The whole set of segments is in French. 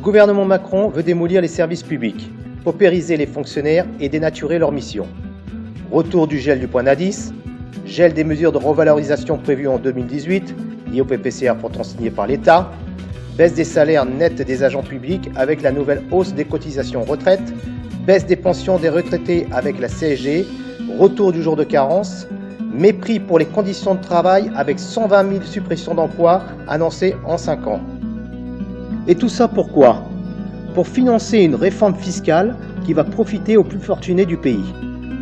gouvernement Macron veut démolir les services publics, paupériser les fonctionnaires et dénaturer leur mission. Retour du gel du point d'indice, gel des mesures de revalorisation prévues en 2018, liées au PPCR pourtant signé par l'État, baisse des salaires nets des agents publics avec la nouvelle hausse des cotisations retraite, baisse des pensions des retraités avec la CSG, retour du jour de carence, mépris pour les conditions de travail avec 120 000 suppressions d'emplois annoncées en 5 ans. Et tout ça pourquoi ? Pour financer une réforme fiscale qui va profiter aux plus fortunés du pays.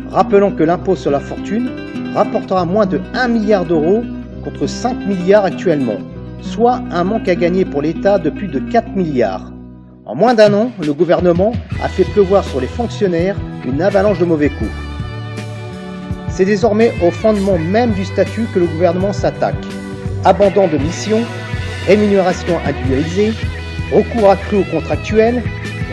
Rappelons que l'impôt sur la fortune rapportera moins de 1 milliard d'euros contre 5 milliards actuellement, soit un manque à gagner pour l'État de plus de 4 milliards. En moins d'un an, le gouvernement a fait pleuvoir sur les fonctionnaires une avalanche de mauvais coups. C'est désormais au fondement même du statut que le gouvernement s'attaque. Abandon de mission, rémunération individualisée, recours accru aux contractuels,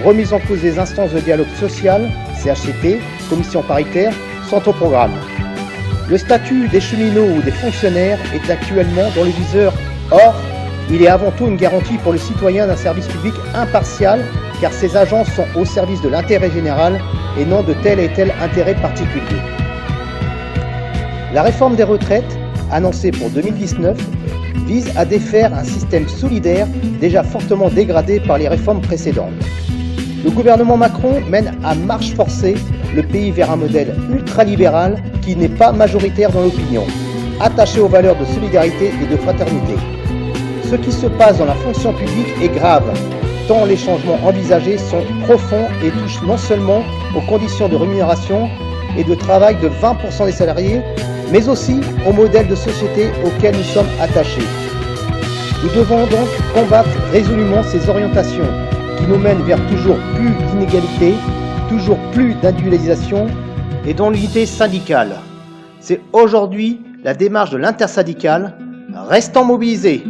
remise en cause des instances de dialogue social, CHCT, commission paritaire, sont au programme. Le statut des cheminots ou des fonctionnaires est actuellement dans le viseur. Or, il est avant tout une garantie pour le citoyen d'un service public impartial, car ces agents sont au service de l'intérêt général et non de tel et tel intérêt particulier. La réforme des retraites, annoncée pour 2019, vise à défaire un système solidaire déjà fortement dégradé par les réformes précédentes. Le gouvernement Macron mène à marche forcée le pays vers un modèle ultralibéral qui n'est pas majoritaire dans l'opinion, attaché aux valeurs de solidarité et de fraternité. Ce qui se passe dans la fonction publique est grave, tant les changements envisagés sont profonds et touchent non seulement aux conditions de rémunération et de travail de 20% des salariés, mais aussi au modèle de société auquel nous sommes attachés. Nous devons donc combattre résolument ces orientations qui nous mènent vers toujours plus d'inégalités, toujours plus d'individualisation et dans l'unité syndicale. C'est aujourd'hui la démarche de l'intersyndicale. Restons mobilisés.